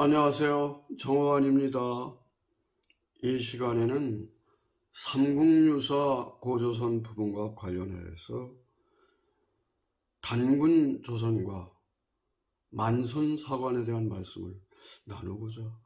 안녕하세요. 정호환입니다. 이 시간에는 삼국유사 고조선 부분과 관련해서 단군 조선과 만선 사관에 대한 말씀을 나누고자 합니다.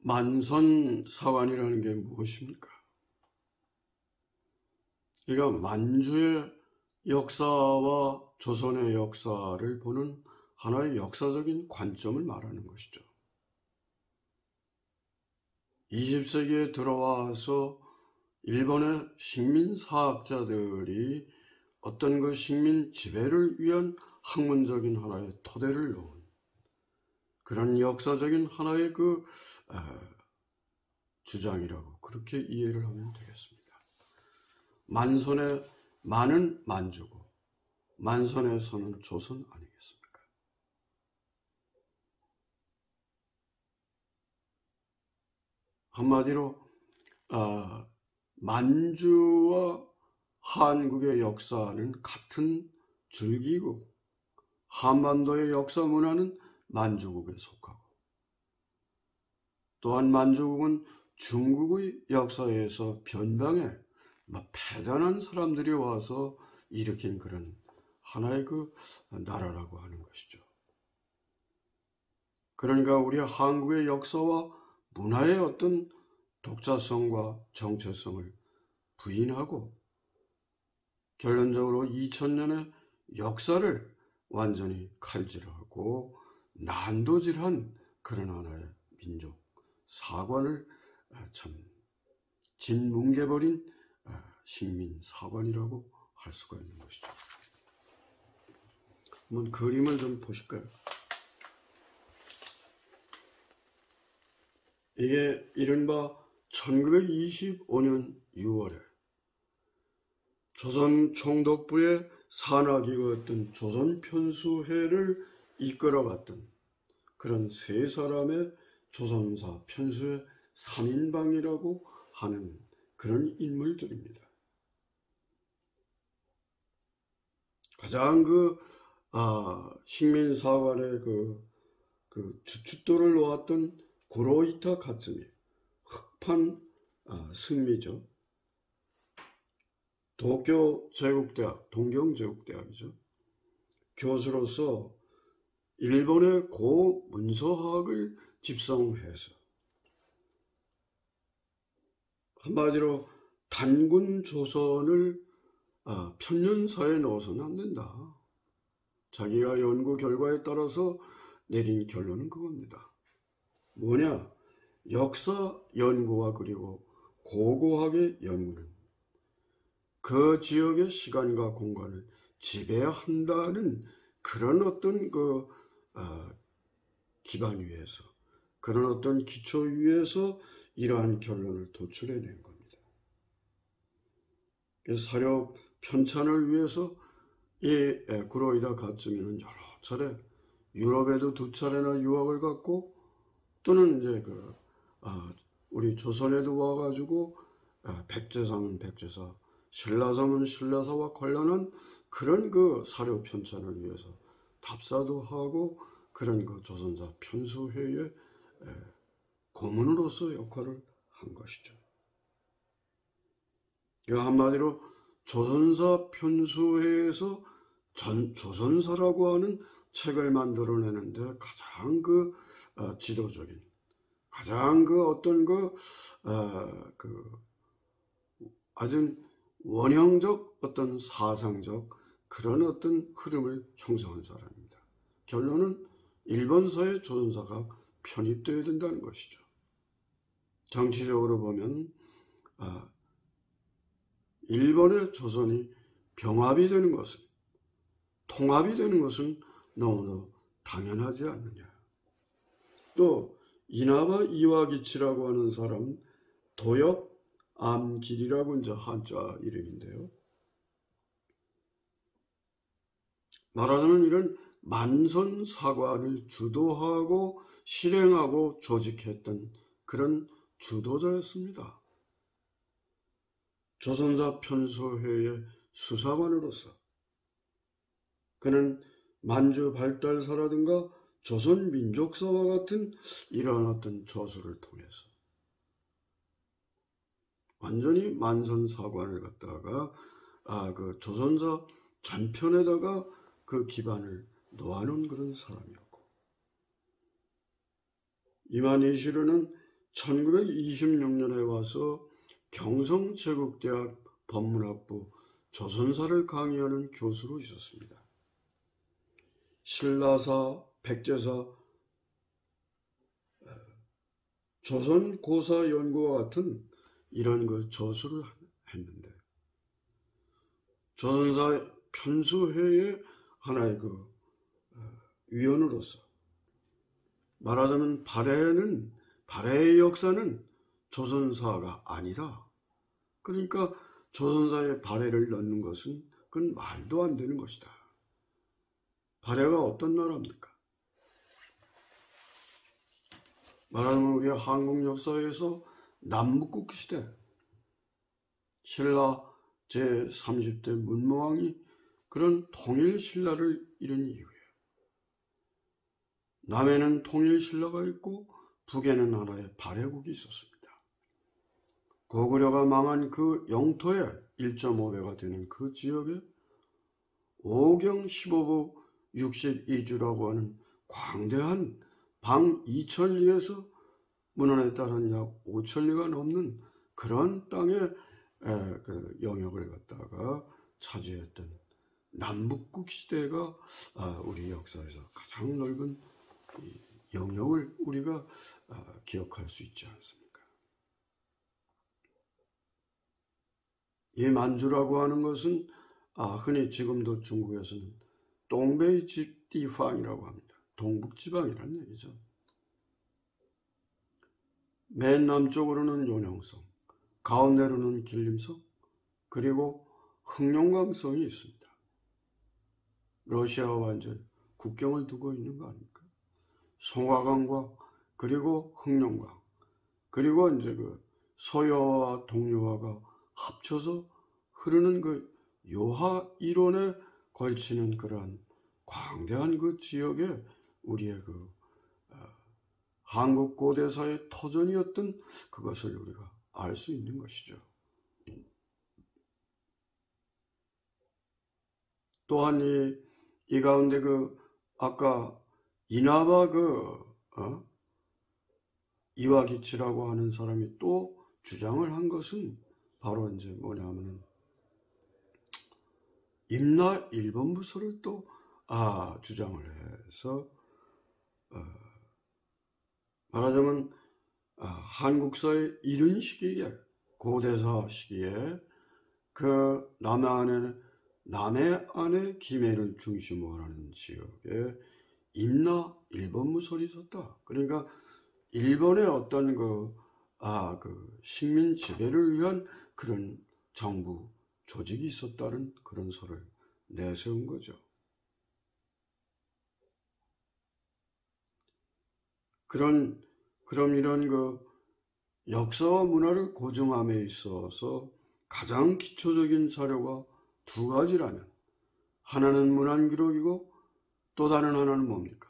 만선 사관이라는 게 무엇입니까? 이가 만주의 역사와 조선의 역사를 보는 하나의 역사적인 관점을 말하는 것이죠. 20세기에 들어와서 일본의 식민사학자들이 어떤 그 식민 지배를 위한 학문적인 하나의 토대를 놓은 그런 역사적인 하나의 주장이라고 그렇게 이해를 하면 되겠습니다. 만선의 만은 만주고 만선의 선은 조선 아니겠습니까? 한마디로 만주와 한국의 역사는 같은 줄기고 한반도의 역사 문화는 만주국에 속하고 또한 만주국은 중국의 역사에서 변방에 패단한 사람들이 와서 일으킨 그런 하나의 나라라고 하는 것이죠. 그러니까 우리 한국의 역사와 문화의 어떤 독자성과 정체성을 부인하고 결론적으로 2000년의 역사를 완전히 칼질하고 난도질한 그런 하나의 민족 사관을 참 진뭉개버린 식민 사관이라고 할 수가 있는 것이죠. 한번 그림을 좀 보실까요? 이게 이른바 1925년 6월에 조선 총독부의 산하기구였던 조선편수회를 이끌어갔던 그런 세 사람의 조선사 편수의 3인방이라고 하는 그런 인물들입니다. 가장 식민사관의 주춧돌을 놓았던 구로이타 가츠미, 흑판 승리죠. 도쿄 제국대학, 동경제국대학이죠. 교수로서 일본의 고문서학을 집성해서 한마디로 단군 조선을 편년사에 넣어서는 안 된다. 자기가 연구 결과에 따라서 내린 결론은 그겁니다. 뭐냐? 역사 연구와 그리고 고고학의 연구는 그 지역의 시간과 공간을 지배한다는 그런 어떤 기반 위에서 그런 어떤 기초 위에서 이러한 결론을 도출해낸 겁니다. 사료 편찬을 위해서 이 구로이다 가츠미는 여러 차례 유럽에도 2차례나 유학을 갔고 또는 이제 우리 조선에도 와가지고 백제사는 백제사, 신라사는 신라사와 관련한 그런 사료 편찬을 위해서 답사도 하고 그런 조선사 편수회의 고문으로서 역할을 한 것이죠. 한마디로 조선사 편수회에서 조선사라고 하는 책을 만들어내는데 가장 지도적인, 가장 아주 원형적 어떤 사상적 그런 어떤 흐름을 형성한 사람입니다. 결론은 일본서의 조선사가 편입되어야 된다는 것이죠. 정치적으로 보면 일본의 조선이 병합이 되는 것은, 통합이 되는 것은 너무나 당연하지 않느냐. 또 이나바 이와기치라고 하는 사람은 도엽 암길이라고 이제 한자 이름인데요. 말하자면 이런 만선사관을 주도하고 실행하고 조직했던 그런 주도자였습니다. 조선사 편소회의 수사관으로서 그는 만주 발달사라든가 조선 민족사와 같은 이러한 어떤 저술을 통해서 완전히 만선사관을 갖다가 그 조선사 전편에다가 그 기반을 놓아놓은 그런 사람이었고, 이만희시르는 1926년에 와서 경성제국대학 법문학부 조선사를 강의하는 교수로 있었습니다. 신라사, 백제사, 조선고사연구와 같은 이런 그 저술을 했는데, 조선사 편수회의 하나의 그 위원으로서 말하자면 발해의 역사는 조선사가 아니다. 그러니까 조선사에 발해를 넣는 것은 그건 말도 안 되는 것이다. 발해가 어떤 나라입니까? 말하자면 우리 한국 역사에서 남북국 시대 신라 제30대 문무왕이 그런 통일신라를 이룬 이후에 남에는 통일신라가 있고 북에는 하나의 발해국이 있었습니다. 고구려가 망한 그 영토의 1.5배가 되는 그 지역에 오경 15부 62주라고 하는 광대한 방 2천리에서 문헌에 따른 약 5천리가 넘는 그런 땅의 그 영역을 갖다가 차지했던 남북국 시대가 우리 역사에서 가장 넓은 영역을 우리가 기억할 수 있지 않습니까? 이 만주라고 하는 것은 흔히 지금도 중국에서는 동베이지디팡이라고 합니다. 동북지방이라는 얘기죠. 맨 남쪽으로는 용영성, 가운데로는 길림성, 그리고 흑룡강성이 있습니다. 러시아와 이제 국경을 두고 있는 거 아닙니까? 송화강과 그리고 흑룡강, 그리고 이제 그 소요와 동요화가 합쳐서 흐르는 그 요하 이론에 걸치는 그러한 광대한 그 지역에 우리의 그 한국 고대사의 터전이었던 그것을 우리가 알 수 있는 것이죠. 또한 이 가운데 그 아까 이나바 이와기치라고 하는 사람이 또 주장을 한 것은 바로 이제 뭐냐면은 임나 일본부서를 또 주장을 해서 말하자면 한국사의 이른 시기에 고대사 시기에 그 남해 안에 김해를 중심으로 하는 지역에 임나 일본무설이 있었다. 그러니까 일본의 어떤 그 식민 지배를 위한 그런 정부 조직이 있었다는 그런 설을 내세운 거죠. 그럼 이런 그 역사와 문화를 고증함에 있어서 가장 기초적인 자료가 두 가지라면 하나는 문헌기록이고 또 다른 하나는 뭡니까?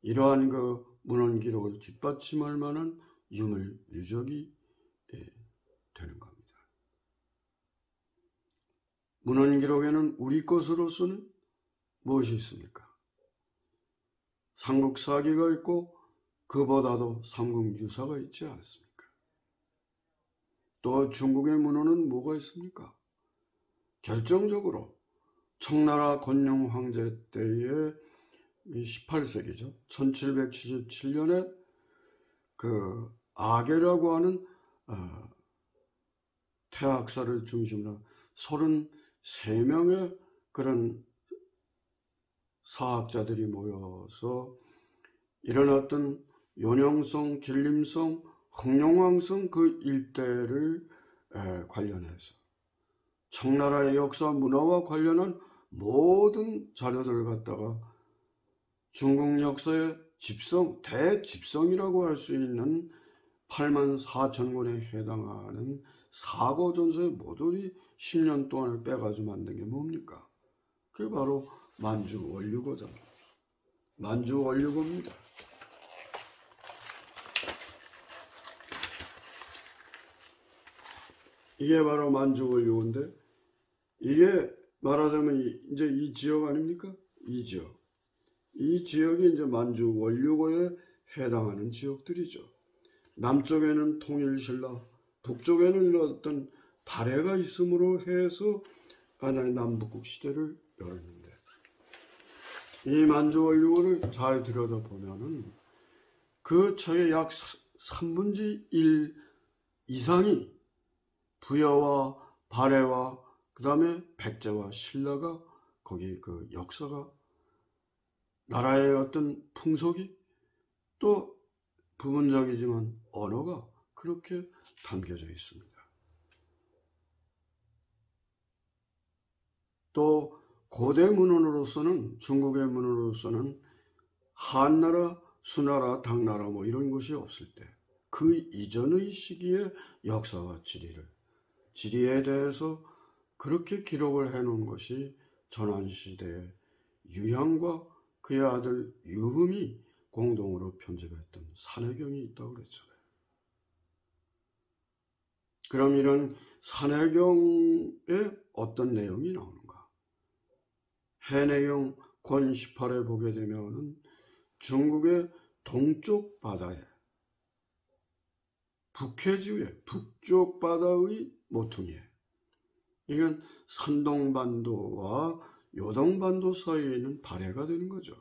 이러한 그 문헌기록을 뒷받침할 만한 유물, 유적이 되는 겁니다. 문헌기록에는 우리 것으로서는 무엇이 있습니까? 삼국사기가 있고 그보다도 삼국유사가 있지 않습니까? 또 중국의 문헌은 뭐가 있습니까? 결정적으로 청나라 건녕 황제 때의 18세기죠. 1777년에 그 아계라고 하는 태학사를 중심으로 33명의 그런 사학자들이 모여서 이런 어떤 요령성, 길림성, 흑룡왕성 그 일대를 관련해서 청나라의 역사 문화와 관련한 모든 자료들을 갖다가 중국 역사의 대집성이라고 할 수 있는 84,000권에 해당하는 사고전서의 모조리 10년 동안을 빼가지고 만든 게 뭡니까? 그게 바로 만주원류고잖아요. 만주원류고입니다. 이게 바로 만주원류고인데, 이게 말하자면 이제 이 지역 아닙니까? 이 지역. 이 지역이 이제 만주원류고에 해당하는 지역들이죠. 남쪽에는 통일신라, 북쪽에는 어떤 발해가 있음으로 해서 하나의 남북국 시대를 열었는데, 이 만주원류고를 잘 들여다보면은 그 책의 약 3분의 1 이상이 부여와 발해와 그 다음에 백제와 신라가 거기 그 역사가 나라의 어떤 풍속이 또 부분적이지만 언어가 그렇게 담겨져 있습니다. 또 고대 문헌으로서는 중국의 문헌으로서는 한나라, 수나라, 당나라 뭐 이런 것이 없을 때 그 이전의 시기의 역사와 지리에 대해서 그렇게 기록을 해놓은 것이 전환시대의 유향과 그의 아들 유흠이 공동으로 편집했던 산해경이 있다고 그랬잖아요. 그럼 이런 산해경에 어떤 내용이 나오는가? 해내경 권 18에 보게 되면은 중국의 동쪽 바다에 북해지구의 북쪽 바다의 모퉁이에, 이건 산동반도와 요동반도 사이에 있는 발해가 되는 거죠.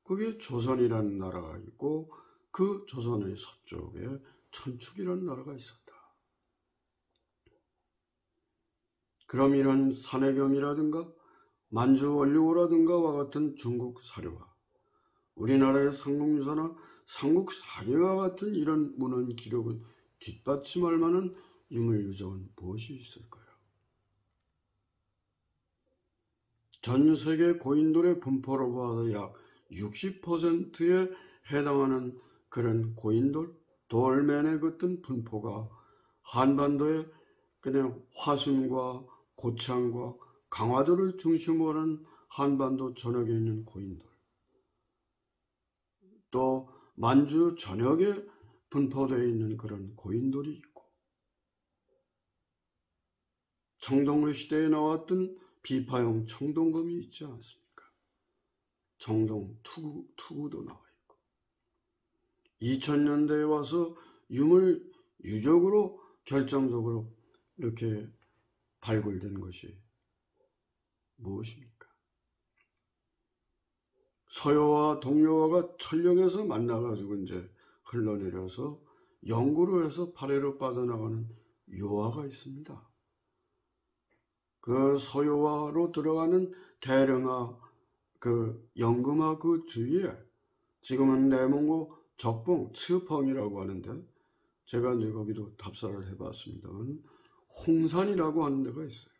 거기에 조선이라는 나라가 있고 그 조선의 서쪽에 천축이라는 나라가 있었다. 그럼 이런 산해경이라든가 만주원류고라든가와 같은 중국 사료와 우리나라의 삼국유사나 삼국사기와 같은 이런 문헌 기록을 뒷받침할 만한 유물유적은 무엇이 있을까요? 전 세계 고인돌의 분포로 봐서 약 60%에 해당하는 그런 고인돌, 돌멘의 같은 분포가 한반도의 그냥 화순과 고창과 강화도를 중심으로 하는 한반도 전역에 있는 고인돌, 또 만주 전역에 분포되어 있는 그런 고인돌이 있고, 청동의 시대에 나왔던 비파형 청동검이 있지 않습니까? 청동 투구도 나와 있고, 2000년대에 와서 유물 유적으로 결정적으로 이렇게 발굴된 것이 무엇입니까? 서요와 동요화가 천령에서 만나가지고 이제 흘러내려서 영구로 해서 발해로 빠져나가는 요화가 있습니다. 그 서요화로 들어가는 대령화, 그 연금화 그 주위에 지금은 내몽고 적봉, 츠펑이라고 하는데, 제가 이제 거기도 답사를 해봤습니다만 홍산이라고 하는 데가 있어요.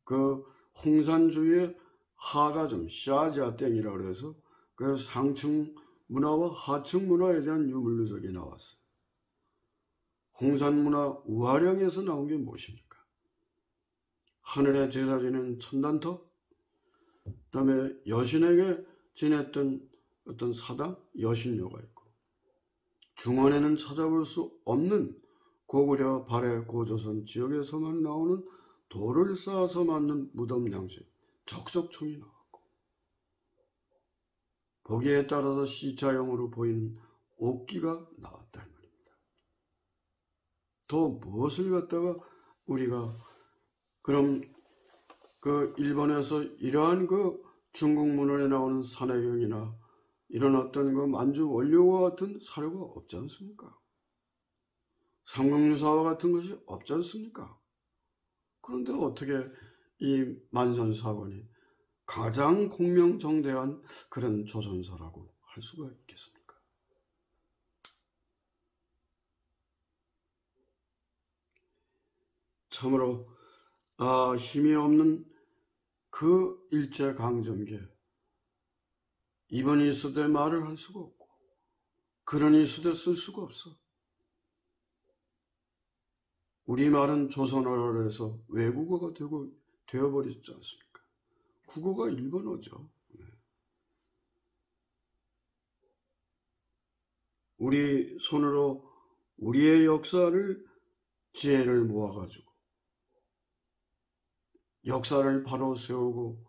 그 홍산 주위에 하가점, 샤자땡이라고 해서 그 상층 문화와 하층 문화에 대한 유물누적이 나왔어요. 홍산 문화 우화령에서 나온 게 무엇입니까? 하늘에 제사 지낸 천단터, 그 다음에 여신에게 지냈던 어떤 사당, 여신묘가 있고, 중원에는 찾아볼 수 없는 고구려 발해 고조선 지역에서만 나오는 돌을 쌓아서 만든 무덤 양식, 적석총이 나왔고, 보기에 따라서 시차형으로 보이는 옥기가 나왔다 이 말입니다. 또 무엇을 갖다가 우리가 그럼 그 일본에서 이러한 그 중국 문헌에 나오는 산해경이나 이런 어떤 그 만주 원료와 같은 사료가 없지 않습니까? 삼국유사와 같은 것이 없지 않습니까? 그런데 어떻게 이 만선사관이 가장 공명정대한 그런 조선사라고 할 수가 있겠습니까? 참으로 힘이 없는 그 일제강점기에 이번 이 시대에 말을 할 수가 없고 그런 이 시대에 쓸 수가 없어. 우리말은 조선어에서 외국어가 되어버렸지 않습니까? 국어가 일본어죠. 우리 손으로 우리의 역사를 지혜를 모아가지고 역사를 바로 세우고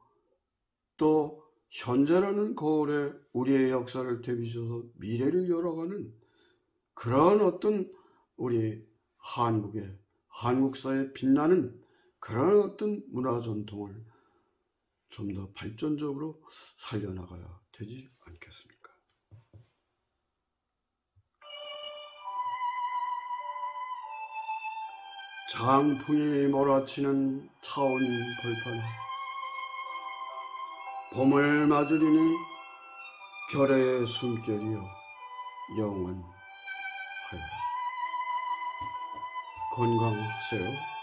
또 현재라는 거울에 우리의 역사를 대비셔서 미래를 열어가는 그런 어떤 우리 한국사에 빛나는 그런 어떤 문화 전통을 좀 더 발전적으로 살려나가야 되지 않겠습니까? 장풍이 몰아치는 차원 벌판에 봄을 맞으리니 별의 숨결이여 영원하여라. 건강하세요.